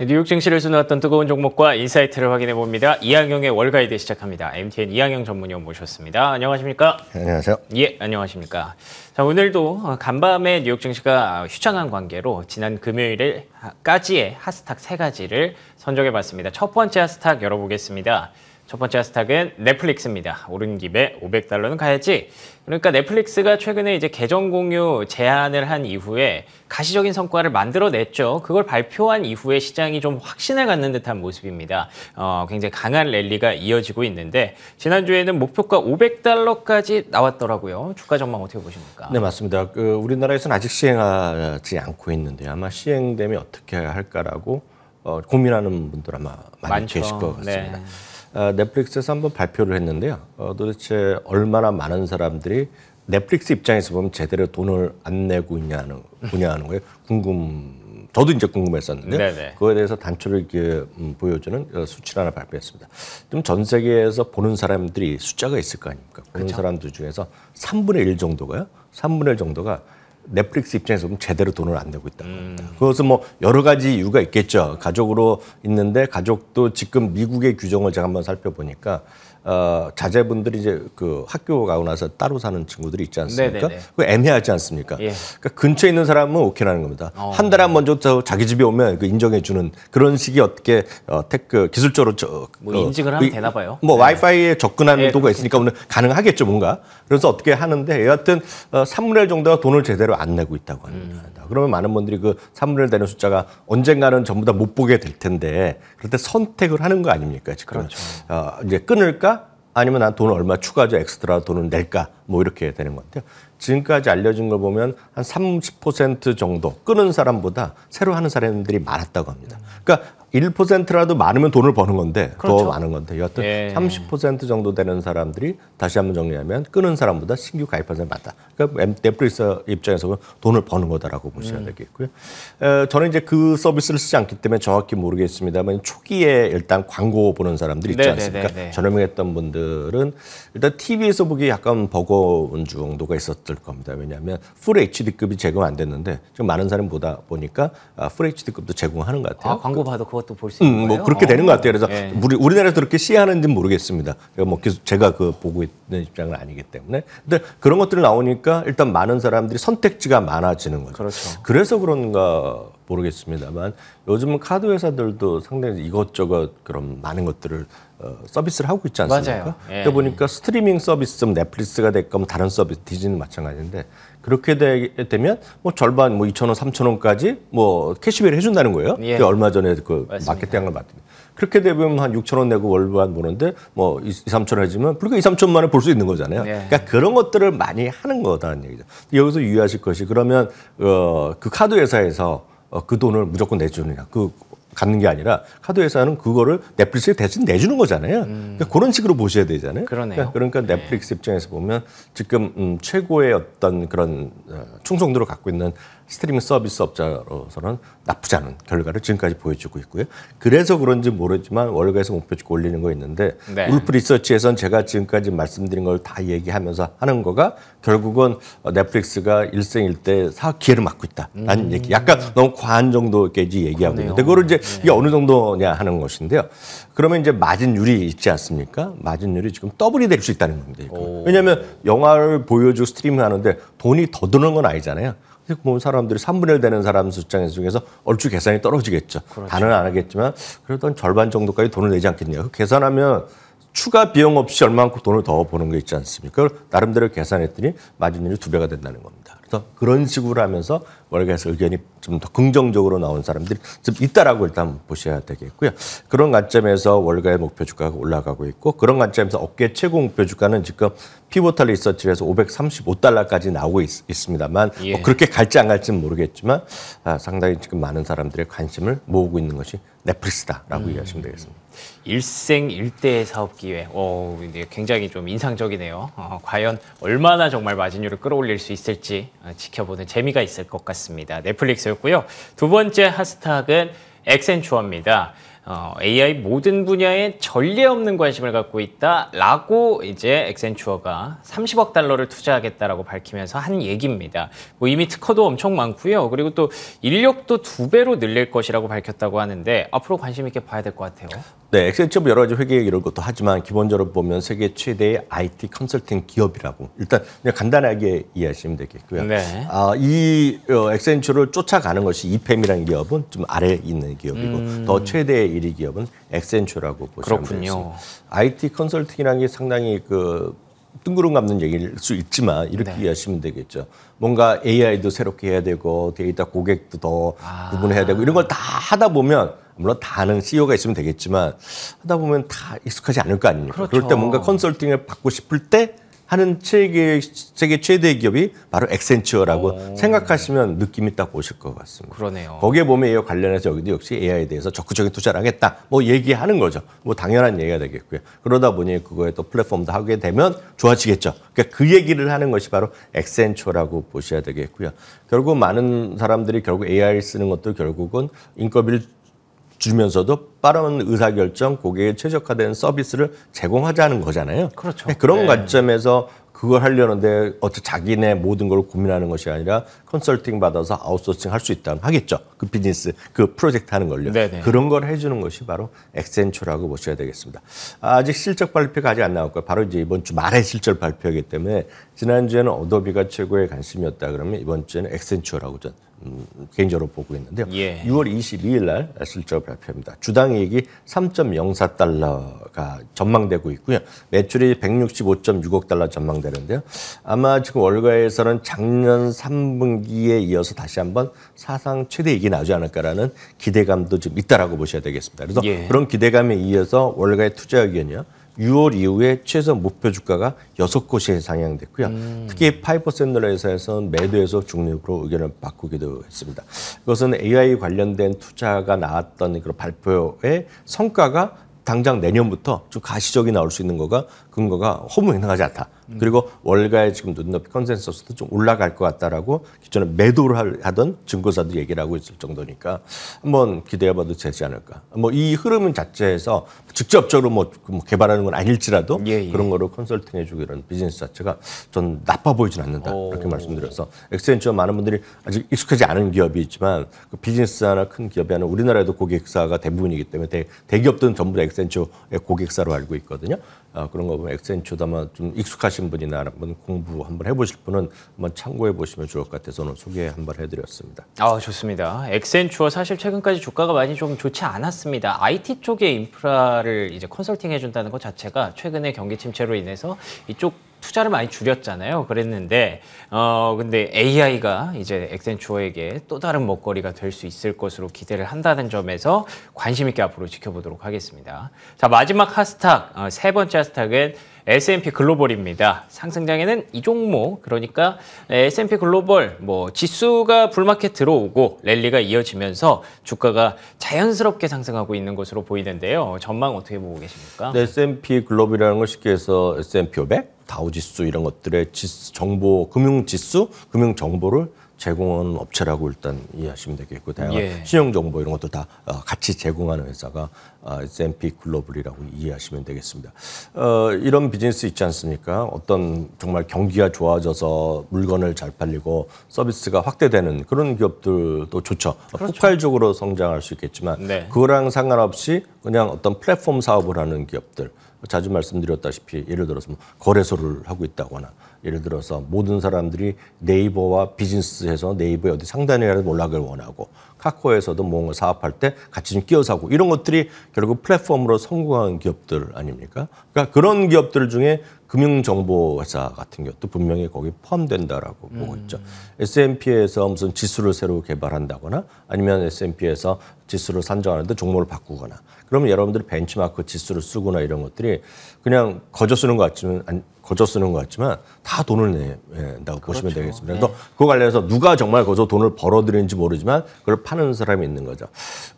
뉴욕 증시를 수놓았던 뜨거운 종목과 인사이트를 확인해 봅니다. 이항영의 월가이드 시작합니다. MTN 이항영 전문위원 모셨습니다. 안녕하십니까? 안녕하세요. 예, 안녕하십니까? 자, 오늘도 간밤에 뉴욕 증시가 휴장한 관계로 지난 금요일까지의 핫스탁 3가지를 선정해 봤습니다. 첫 번째 핫스탁 열어보겠습니다. 첫 번째 핫스탁은 넷플릭스입니다. 오른 김에 $500는 가야지. 그러니까 넷플릭스가 최근에 이제 계정 공유 제한을 한 이후에 가시적인 성과를 만들어냈죠. 그걸 발표한 이후에 시장이 좀 확신을 갖는 듯한 모습입니다. 굉장히 강한 랠리가 이어지고 있는데 지난주에는 목표가 $500까지 나왔더라고요. 주가 전망 어떻게 보십니까? 네, 맞습니다. 우리나라에서는 아직 시행하지 않고 있는데 아마 시행되면 어떻게 할까라고 고민하는 분들 아마 많이 많죠. 계실 것 같습니다. 네. 넷플릭스에서 한번 발표를 했는데요. 도대체 얼마나 많은 사람들이 넷플릭스 입장에서 보면 제대로 돈을 안 내고 있냐는 거예요. 저도 이제 궁금했었는데 네네. 그거에 대해서 단초를 이렇게 보여주는 수치를 하나 발표했습니다. 좀 전 세계에서 보는 사람들이 숫자가 있을 거 아닙니까? 보는 사람들 중에서 3분의 1 정도가요. 3분의 1 정도가 넷플릭스 입장에서 보면 제대로 돈을 안 내고 있다고 합니다. 그것은 뭐 여러 가지 이유가 있겠죠. 가족으로 있는데 가족도 지금 미국의 규정을 제가 한번 살펴보니까 자제분들이 이제 그 학교 가고 나서 따로 사는 친구들이 있지 않습니까? 그거 애매하지 않습니까? 예. 그러니까 근처에 있는 사람은 오케이라는 겁니다. 한 달에 한 번 정도 자기 집에 오면 그 인정해 주는 그런 식이 어떻게 기술적으로 인증을 하면 되나 봐요. 뭐 와이파이에 접근하는 도구가 있으니까 오늘 가능하겠죠, 뭔가. 그래서 어떻게 하는데 여하튼 3분의 1 정도가 돈을 제대로 안 내고 있다고 합니다. 그러면 많은 분들이 그 3분의 1 되는 숫자가 언젠가는 전부 다 못 보게 될 텐데 그럴 때 선택을 하는 거 아닙니까, 지금? 그렇죠. 이제 끊을까? 아니면 난 돈을 얼마 추가적으로 엑스트라 돈을 낼까? 뭐 이렇게 되는 것 같아요. 지금까지 알려진 걸 보면 한 30% 정도 끊은 사람보다 새로 하는 사람들이 많았다고 합니다. 그러니까 1%라도 많으면 돈을 버는 건데 그렇죠. 더 많은 건데 여하튼 예. 30% 정도 되는 사람들이 다시 한번 정리하면 끊은 사람보다 신규 가입한 사람이 많다. 그러니까 넷플릭스 입장에서 보면 돈을 버는 거다라고 보셔야 되겠고요. 저는 이제 그 서비스를 쓰지 않기 때문에 정확히 모르겠습니다만 초기에 일단 광고 보는 사람들이 있지 않습니까? 저렴했던 분들은 일단 TV에서 보기 약간 버거운 정도가 있었을 겁니다. 왜냐하면 풀 HD급이 제공 안 됐는데 지금 많은 사람이 보다 보니까 풀 HD급도 제공하는 것 같아요. 광고 봐도 그것도 볼 수 있는 거예요? 뭐 그렇게 되는 것 같아요. 그래서 예. 우리나라에서 그렇게 시행하는지는 모르겠습니다. 제가 보고 있는 입장은 아니기 때문에. 근데 그런 것들이 나오니까 일단 많은 사람들이 선택지가 많아지는 거죠. 그렇죠. 그래서 그런가 모르겠습니다만 요즘은 카드 회사들도 상당히 이것저것 그런 많은 것들을 서비스를 하고 있지 않습니까? 맞아요. 예. 그러다 보니까 스트리밍 서비스, 넷플릭스가 됐건 다른 서비스, 디즈니는 마찬가지인데 그렇게 되면 뭐 절반 뭐 2,000원, 3,000원까지 뭐 캐시백을 해준다는 거예요. 예. 얼마 전에 그 맞습니다. 마케팅을 봤더니 그렇게 되면 한 6,000원 내고 월반 보는데 뭐 2, 3,000원 해주면 불과 2, 3천 만에 볼 수 있는 거잖아요. 예. 그러니까 그런 것들을 많이 하는 거다는 얘기죠. 여기서 유의하실 것이 그러면 그 카드 회사에서 그 돈을 무조건 내주느냐 갖는 게 아니라 카드 회사는 그거를 넷플릭스에 대신 내주는 거잖아요. 그러니까 그런 식으로 보셔야 되잖아요. 그러네요. 그러니까 넷플릭스 입장에서 보면 지금 최고의 어떤 그런 충성도를 갖고 있는 스트리밍 서비스 업자로서는 나쁘지 않은 결과를 지금까지 보여주고 있고요. 그래서 그런지 모르지만 월가에서 목표치고 올리는 거 있는데 네. 울프 리서치에서는 제가 지금까지 말씀드린 걸 다 얘기하면서 하는 거가 결국은 넷플릭스가 일생일대 사업 기회를 맞고 있다라는 얘기. 약간 너무 과한 정도까지 얘기하고 그러네요. 있는데 그거를 이제 이게 어느 정도냐 하는 것인데요. 그러면 이제 마진율이 있지 않습니까? 마진율이 지금 더블이 될 수 있다는 겁니다. 왜냐하면 영화를 보여주고 스트리밍 하는데 돈이 더 드는 건 아니잖아요. 보면 사람들이 3분의 1 되는 사람 숫자 중에서 얼추 계산이 떨어지겠죠. 그렇죠. 다는 안 하겠지만 그래도 한 절반 정도까지 돈을 내지 않겠냐. 그 계산하면 추가 비용 없이 얼마만큼 돈을 더 버는 게 있지 않습니까? 그걸 나름대로 계산했더니 마진율이 2배가 된다는 겁니다. 그래서 그런 식으로 하면서 월가에서 의견이 좀 더 긍정적으로 나온 사람들이 좀 있다라고 일단 보셔야 되겠고요. 그런 관점에서 월가의 목표 주가가 올라가고 있고 그런 관점에서 업계 최고 목표 주가는 지금 피보탈 리서치에서 $535까지 나오고 있습니다만 예. 뭐 그렇게 갈지 안 갈지는 모르겠지만 상당히 지금 많은 사람들의 관심을 모으고 있는 것이 넷플릭스다라고 이해하시면 되겠습니다. 일생일대의 사업 기회. 굉장히 좀 인상적이네요. 과연 얼마나 정말 마진율을 끌어올릴 수 있을지 지켜보는 재미가 있을 것 같습니다. 넷플릭스였고요. 두 번째 핫스탁은 엑센추어입니다. AI 모든 분야에 전례 없는 관심을 갖고 있다라고 이제 액센추어가 30억 달러를 투자하겠다라고 밝히면서 한 얘기입니다. 뭐 이미 특허도 엄청 많고요. 그리고 또 인력도 2배로 늘릴 것이라고 밝혔다고 하는데 앞으로 관심 있게 봐야 될 것 같아요. 네, 액센처 여러 가지 회계 이런 것도 하지만 기본적으로 보면 세계 최대의 IT 컨설팅 기업이라고 일단 그냥 간단하게 이해하시면 되겠고요. 네. 이 액센처를 쫓아가는 것이 이팸이라는 기업은 좀 아래에 있는 기업이고 더 최대의 1위 기업은 액센처라고 보시면 그렇군요. 되겠습니다. IT 컨설팅이라는 게 상당히 뜬구름 잡는 얘기일 수 있지만 이렇게 이해하시면 되겠죠. 뭔가 AI도 새롭게 해야 되고 데이터 고객도 더 구분해야 되고 이런 걸 다 하다 보면 물론 다 아는 CEO가 있으면 되겠지만 하다 보면 다 익숙하지 않을 거 아닙니까? 그렇죠. 그럴 때 뭔가 컨설팅을 받고 싶을 때 하는 세계 최대의 기업이 바로 액센처라고 생각하시면 느낌이 딱 오실 것 같습니다. 그러네요. 거기에 보면 이와 관련해서 여기도 역시 AI에 대해서 적극적인 투자를 하겠다. 뭐 얘기하는 거죠. 뭐 당연한 얘기가 되겠고요. 그러다 보니 그거에 또 플랫폼도 하게 되면 좋아지겠죠. 그러니까 그 얘기를 하는 것이 바로 액센처라고 보셔야 되겠고요. 결국 많은 사람들이 결국 AI를 쓰는 것도 결국은 인건비를 주면서도 빠른 의사결정, 고객에 최적화된 서비스를 제공하자는 거잖아요. 그렇죠. 그런 네. 관점에서 그걸 하려는데 어차피 자기네 모든 걸 고민하는 것이 아니라 컨설팅 받아서 아웃소싱 할 수 있다면 하겠죠. 그 비즈니스, 그 프로젝트 하는 걸요. 네네. 그런 걸 해주는 것이 바로 액센처라고 보셔야 되겠습니다. 아직 실적 발표가 아직 안 나왔고요. 바로 이제 이번 주 말에 실적 발표이기 때문에 지난주에는 어도비가 최고의 관심이었다 그러면 이번 주에는 액센처라고 전 개인적으로 보고 있는데요. 예. 6월 22일 날 실적 발표입니다. 주당 이익이 3.04달러가 전망되고 있고요. 매출이 165.6억 달러 전망되는데요. 아마 지금 월가에서는 작년 3분기에 이어서 다시 한번 사상 최대 이익이 나오지 않을까라는 기대감도 좀 있다라고 보셔야 되겠습니다. 그래서 예. 그런 기대감에 이어서 월가의 투자 의견이요. 6월 이후에 최소 목표 주가가 6곳이 상향됐고요. 특히 5% 회사에서는 매도에서 중립으로 의견을 바꾸기도 했습니다. 이것은 AI 관련된 투자가 나왔던 그런 발표의 성과가 당장 내년부터 좀 가시적이 나올 수 있는 근거가 허무맹랑하지 않다. 그리고 월가의 지금 눈높이 컨센서스도 좀 올라갈 것 같다라고 기존에 매도를 하던 증거사도 얘기를 하고 있을 정도니까 한번 기대해봐도 되지 않을까. 뭐 이 흐름 자체에서 직접적으로 뭐 개발하는 건 아닐지라도 그런 거로 컨설팅해주고 이런 비즈니스 자체가 전 나빠 보이진 않는다. 이렇게 말씀드려서 액센처 많은 분들이 아직 익숙하지 않은 기업이 있지만 그 비즈니스 하나 큰 기업이 하나 우리나라에도 고객사가 대부분이기 때문에 대기업들은 전부 다 액센처의 고객사로 알고 있거든요. 그런 거 보면 액센처도 아마 좀 익숙하신 분이나 한번 공부 한번 해보실 분은 한번 참고해 보시면 좋을 것 같아서 오늘 소개 한번 해드렸습니다. 좋습니다. 액센추어 사실 최근까지 주가가 많이 좀 좋지 않았습니다. IT 쪽의 인프라를 이제 컨설팅 해준다는 것 자체가 최근에 경기 침체로 인해서 이쪽 투자를 많이 줄였잖아요. 그랬는데 근데 AI가 이제 액센추어에게 또 다른 먹거리가 될 수 있을 것으로 기대를 한다는 점에서 관심 있게 앞으로 지켜보도록 하겠습니다. 자, 마지막 핫스탁, 세 번째 핫스탁은 S&P 글로벌입니다. 상승장에는 이 종목, 그러니까 S&P 글로벌 뭐 지수가 불마켓 들어오고 랠리가 이어지면서 주가가 자연스럽게 상승하고 있는 것으로 보이는데요. 전망 어떻게 보고 계십니까? 네, S&P 글로벌이라는 걸 쉽게 해서 S&P 500, 다우지수 이런 것들의 정보, 금융지수, 금융정보를 제공하는 업체라고 일단 이해하시면 되겠고 다양한 신용정보 이런 것도 다 같이 제공하는 회사가 S&P 글로벌이라고 이해하시면 되겠습니다. 이런 비즈니스 있지 않습니까? 어떤 정말 경기가 좋아져서 물건을 잘 팔리고 서비스가 확대되는 그런 기업들도 좋죠. 그렇죠. 폭발적으로 성장할 수 있겠지만 그거랑 상관없이 그냥 어떤 플랫폼 사업을 하는 기업들 자주 말씀드렸다시피 예를 들어서 뭐 거래소를 하고 있다거나 예를 들어서 모든 사람들이 네이버와 비즈니스해서 네이버에 어디 상단이라도 올라가길 원하고 카카오에서도 뭔가 사업할 때 같이 좀 끼어 사고 이런 것들이 결국 플랫폼으로 성공한 기업들 아닙니까? 그러니까 그런 기업들 중에 금융정보회사 같은 것도 분명히 거기 포함된다라고 보고 있죠. S&P에서 무슨 지수를 새로 개발한다거나 아니면 S&P에서 지수를 산정하는데 종목을 바꾸거나 그러면 여러분들이 벤치마크 지수를 쓰거나 이런 것들이 그냥 거저 쓰는 것 같지만 다 돈을 낸다고 보시면 되겠습니다. 그래서 그거 관련해서 누가 정말 거기서 돈을 벌어들이는지 모르지만 그걸 파는 사람이 있는 거죠.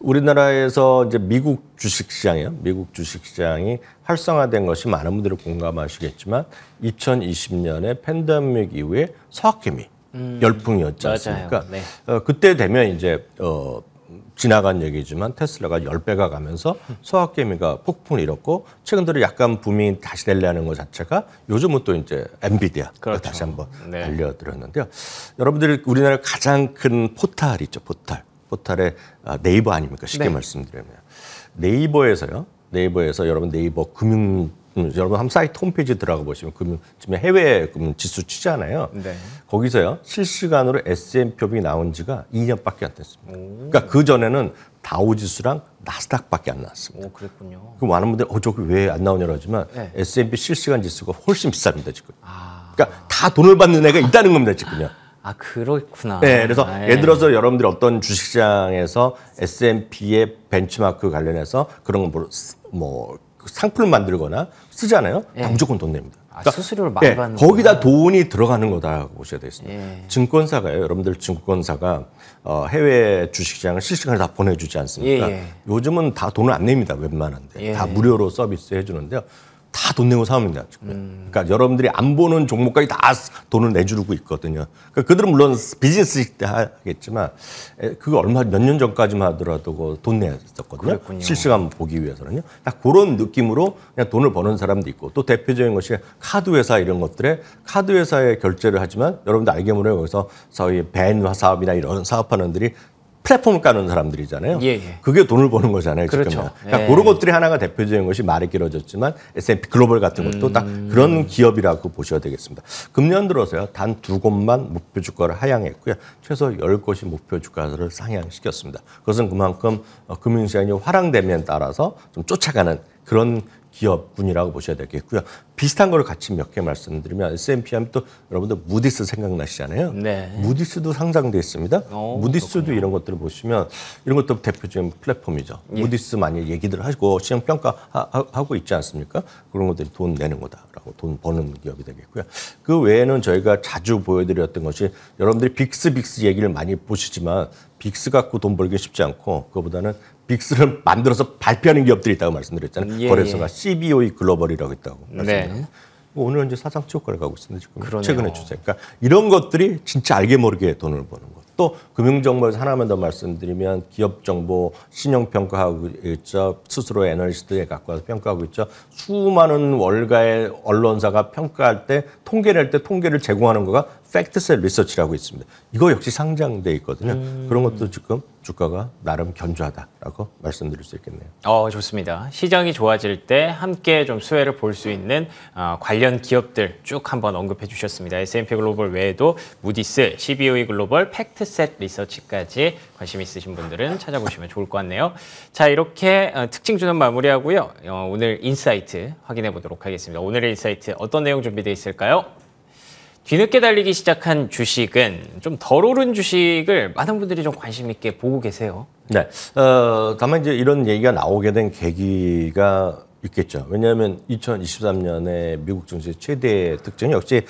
우리나라에서 이제 미국 주식시장이 활성화된 것이 많은 분들이 공감하시겠지만 2020년에 팬데믹 이후에 서학개미 열풍이었지 않습니까? 그때 되면 이제 지나간 얘기지만 테슬라가 10배가 가면서 소확개미가 폭풍을 일었고 최근 들어 약간 붐이 다시 되려는 것 자체가 요즘은 또 이제 엔비디아가 그렇죠. 다시 한번 네. 알려드렸는데요. 여러분들이 우리나라 가장 큰 포탈 있죠. 포탈의 네이버 아닙니까? 쉽게 네. 말씀드리면 네이버에서 여러분 네이버 여러분 한번 사이트 홈페이지 들어가 보시면 지금 해외 지수 치잖아요. 네. 거기서요 실시간으로 S&P이 나온 지가 2년밖에 안 됐습니다. 그러니까 그 전에는 다우지수랑 나스닥밖에 안 나왔습니다. 오, 그랬군요. 그 많은 분들이 저기 왜 안 나오냐고 하지만 네. S&P 실시간 지수가 훨씬 비쌉니다 지금. 그러니까 다 돈을 받는 애가 있다는 겁니다 지금요. 아, 그렇구나. 네, 그래서 아, 예를 들어서 여러분들이 어떤 주식시장에서 S&P의 벤치마크 관련해서 그런 뭐 상품을 만들거나 쓰잖아요. 다 무조건 돈 냅니다. 수수료를 많이 받는 거기다 돈이 들어가는 거다라고 보셔야 되겠습니다. 예. 증권사가요. 여러분들 증권사가 해외 주식시장을 실시간으로 다 보내주지 않습니까? 예. 요즘은 다 돈을 안 냅니다. 웬만한데. 예. 다 무료로 서비스 해주는데요. 다 돈 내고 사옵니다. 그러니까 여러분들이 안 보는 종목까지 다 돈을 내주고 있거든요. 그러니까 그들은 물론 비즈니스 때 하겠지만 그거 몇 년 전까지만 하더라도 돈 냈었거든요. 그랬군요. 실시간 보기 위해서는요. 딱 그런 느낌으로 그냥 돈을 버는 사람도 있고 또 대표적인 것이 카드 회사 이런 것들에 카드 회사에 결제를 하지만 여러분들 알게 모르게 거기서 소위 밴 사업이나 이런 사업하는 들이 플랫폼을 까는 사람들이잖아요. 예. 그게 돈을 버는 거잖아요. 그렇죠. 지금. 그러니까 예. 그런 것들이 하나가 대표적인 것이 말이 길어졌지만 S&P 글로벌 같은 것도 딱 그런 기업이라고 보셔야 되겠습니다. 금년 들어서요. 단 2곳만 목표 주가를 하향했고요. 최소 10곳이 목표 주가를 상향시켰습니다. 그것은 그만큼 금융시장이 화랑됨에 따라서 좀 쫓아가는 그런 기업군이라고 보셔야 되겠고요. 비슷한 걸 같이 몇 개 말씀드리면 S&P 하면 또 여러분들 무디스 생각나시잖아요. 네. 무디스도 상장돼 있습니다. 무디스도 그렇군요. 이런 것들을 보시면 이런 것도 대표적인 플랫폼이죠. 예. 무디스 많이 얘기들 하고 시장 평가하고 있지 않습니까? 그런 것들이 돈 내는 거다라고 돈 버는 기업이 되겠고요. 그 외에는 저희가 자주 보여드렸던 것이 여러분들이 빅스 얘기를 많이 보시지만 빅스 갖고 돈 벌기 쉽지 않고 그거보다는 빅스를 만들어서 발표하는 기업들이 있다고 말씀드렸잖아요. 예, 거래소가 CBOE 글로벌이라고 있다고 네. 말씀드렸는데 오늘 현재 사상 최고가를 가고 있습니다. 지금 그러네요. 최근에 추세. 그러니까 이런 것들이 진짜 알게 모르게 돈을 버는 것. 또 금융정보에서 하나만 더 말씀드리면 기업정보 신용평가하고 있죠. 스스로 애널리스트에 갖고 와서 평가하고 있죠. 수많은 월가의 언론사가 평가할 때 통계 낼 때 통계를 제공하는 거가 팩트셋 리서치라고 있습니다. 이거 역시 상장돼 있거든요. 그런 것도 지금 주가가 나름 견조하다라고 말씀드릴 수 있겠네요. 좋습니다. 시장이 좋아질 때 함께 좀 수혜를 볼 수 있는 관련 기업들 쭉 한번 언급해 주셨습니다. S&P 글로벌 외에도 무디스, CBOE 글로벌, 팩트셋 리서치까지 관심 있으신 분들은 찾아보시면 좋을 것 같네요. 자, 이렇게 특징 주는 마무리하고요. 오늘 인사이트 확인해 보도록 하겠습니다. 오늘의 인사이트 어떤 내용 준비되어 있을까요? 뒤늦게 달리기 시작한 주식은 좀 덜 오른 주식을 많은 분들이 좀 관심 있게 보고 계세요. 네. 다만 이제 이런 얘기가 나오게 된 계기가 있겠죠. 왜냐하면 2023년에 미국 증시 최대 특징이 역시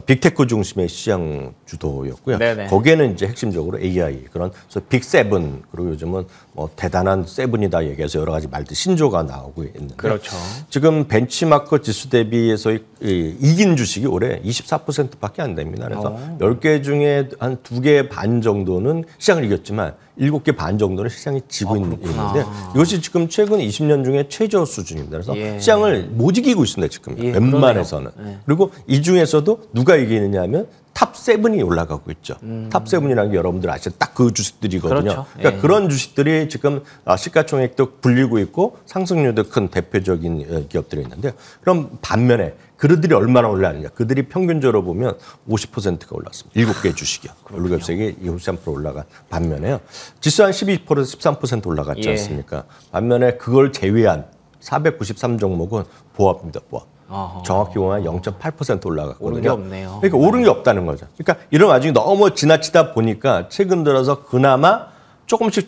빅테크 중심의 시장 주도였고요. 네네. 거기에는 이제 핵심적으로 AI 그런 빅세븐 그리고 요즘은 뭐 대단한 세븐이다 얘기해서 여러 가지 말들 신조가 나오고 있는데 그렇죠. 지금 벤치마크 지수 대비해서 이긴 주식이 올해 24%밖에 안 됩니다. 그래서 10개 중에 한 2개 반 정도는 시장을 이겼지만 7개 반 정도는 시장이 지고 있는데 이것이 지금 최근 20년 중에 최저 수준입니다. 그래서 예. 시장을 못 이기고 있습니다. 지금 예, 웬만해서는. 그러네요. 예. 그리고 이 중에서도 누가 이기느냐 하면 탑7이 올라가고 있죠. 탑7이라는 게 여러분들 아시죠? 딱 그 주식들이거든요. 그렇죠. 그러니까 예. 그런 주식들이 지금 시가총액도 불리고 있고 상승률도 큰 대표적인 기업들이 있는데요. 그럼 반면에 그들이 얼마나 올랐느냐. 그들이 평균적으로 보면 50%가 올랐습니다. 7개 주식이요. 월급색이 23% 올라간 반면에요. 지수 한 12%에서 13% 올라갔지 예. 않습니까? 반면에 그걸 제외한 493종목은 보합입니다. 보합. 어허. 정확히 보면 0.8% 올라갔거든요. 오른 게 없네요. 그러니까 오른 게 없다는 거죠. 그러니까 이런 와중에 너무 지나치다 보니까 최근 들어서 그나마 조금씩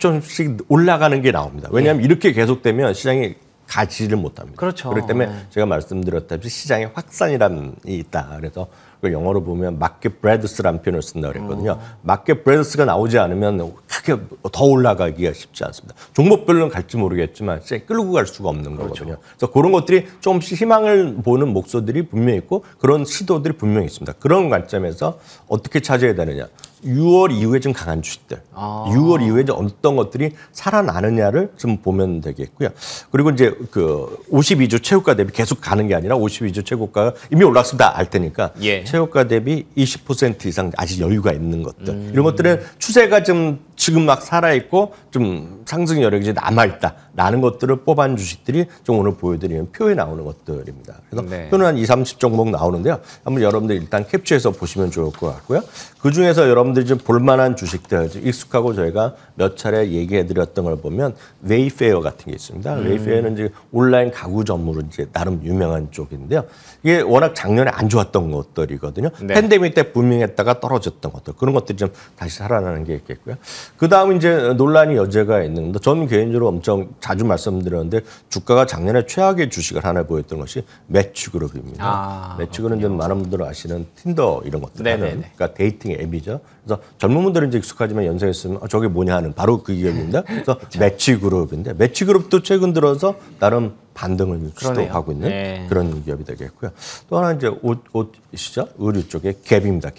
올라가는 게 나옵니다. 왜냐하면 이렇게 계속되면 시장이 가지를 못합니다. 그렇죠. 그렇기 때문에 네. 제가 말씀드렸다시피 시장의 확산이란이 있다. 그래서 그걸 영어로 보면 마켓 브레드스라는 표현을 쓴다고 그랬거든요. 마켓 브레드스가 나오지 않으면 크게 더 올라가기가 쉽지 않습니다. 종목별로는 갈지 모르겠지만 끌고 갈 수가 없는 거거든요. 그래서 그런 것들이 조금씩 희망을 보는 목소들이 분명히 있고 그런 시도들이 분명히 있습니다. 그런 관점에서 어떻게 찾아야 되느냐. 6월 이후에 좀 강한 주식들, 6월 이후에 좀 어떤 것들이 살아나느냐를 좀 보면 되겠고요. 그리고 이제 그 52주 최고가 대비 계속 가는 게 아니라 52주 최고가가 이미 올랐습니다 알 테니까 예. 최고가 대비 20% 이상 아직 여유가 있는 것들 이런 것들은 추세가 좀 지금 막 살아있고 좀 상승 여력이 남아있다라는 것들을 뽑아낸 주식들이 좀 오늘 보여드리는 표에 나오는 것들입니다. 그래서 네. 표는 한 2, 30종목 나오는데요. 한번 여러분들 일단 캡처해서 보시면 좋을 것 같고요. 그중에서 여러분들이 좀 볼만한 주식들, 익숙하고 저희가 몇 차례 얘기해드렸던 걸 보면 웨이페어 같은 게 있습니다. 웨이페어는 이제 온라인 가구 전문으로 이제 나름 유명한 쪽인데요. 이게 워낙 작년에 안 좋았던 것들이거든요. 네. 팬데믹 때 부밍했다가 떨어졌던 것들 그런 것들이 좀 다시 살아나는 게 있겠고요. 그 다음 이제 논란이 여지가 있는데 저는 개인적으로 엄청 자주 말씀드렸는데 주가가 작년에 최악의 주식을 하나 보였던 것이 매치그룹입니다. 매치그룹은 좀 많은 분들은 아시는 틴더 이런 것들 하는 그러니까 데이팅 앱이죠. 그래서 젊은 분들은 이제 익숙하지만 연세에 있으면 저게 뭐냐 하는 바로 그 기업입니다. 그래서 매치그룹인데 매치그룹도 최근 들어서 나름 반등을 시도하고 있는 그런 기업이 되겠고요. 또 하나 이제 옷이죠. 의류 쪽에 갭입니다.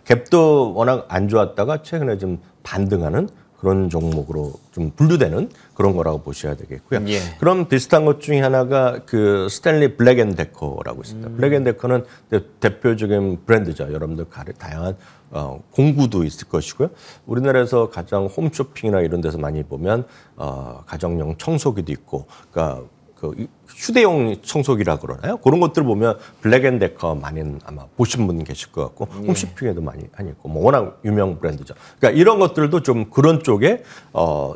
갭도 워낙 안 좋았다가 최근에 좀 반등하는 그런 종목으로 좀 분류되는 그런 거라고 보셔야 되겠고요. 그런 비슷한 것 중에 하나가 그 스탠리 블랙앤데커라고 있습니다. 블랙앤데커는 대표적인 브랜드죠. 여러분들 다양한 공구도 있을 것이고요. 우리나라에서 가장 홈쇼핑이나 이런 데서 많이 보면 가정용 청소기도 있고, 그러니까 그 휴대용 청소기라 그러나요? 그런 것들 보면 블랙앤데커 많이 아마 보신 분 계실 것 같고 홈쇼핑에도 많이 있고 뭐 워낙 유명 브랜드죠. 그러니까 이런 것들도 좀 그런 쪽에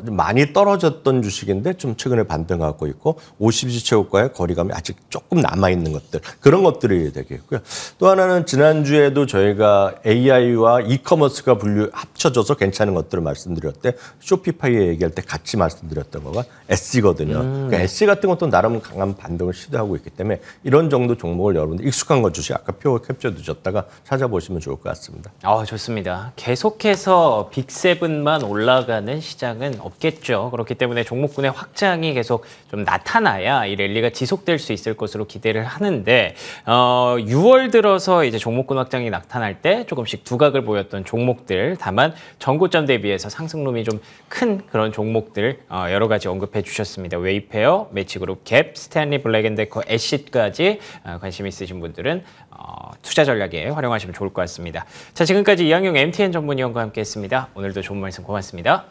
좀 많이 떨어졌던 주식인데 좀 최근에 반등하고 있고 50주 최고가의 거리감이 아직 조금 남아 있는 것들 그런 것들이 되겠고요. 또 하나는 지난주에도 저희가 AI와 이커머스가 합쳐져서 괜찮은 것들을 말씀드렸을 때 쇼피파이 얘기할 때 같이 말씀드렸던 거가 SC거든요. 그러니까 SC 같은 것도 나름 강한 반등을 시도하고 있기 때문에 이런 정도 종목을 여러분들 익숙한 거 주시 아까 표 캡처 두셨다가 찾아보시면 좋을 것 같습니다. 좋습니다. 계속해서 빅세븐만 올라가는 시장은 없겠죠. 그렇기 때문에 종목군의 확장이 계속 좀 나타나야 이 랠리가 지속될 수 있을 것으로 기대를 하는데 6월 들어서 이제 종목군 확장이 나타날 때 조금씩 두각을 보였던 종목들 다만 전고점 대비해서 상승룸이 좀 큰 그런 종목들 여러 가지 언급해 주셨습니다. 웨이페어, 매치그룹, 갭, 스탠리 블랙앤데커, 애쉬까지 관심 있으신 분들은 투자 전략에 활용하시면 좋을 것 같습니다. 자, 지금까지 이항용 MTN 전문위원과 함께했습니다. 오늘도 좋은 말씀 고맙습니다.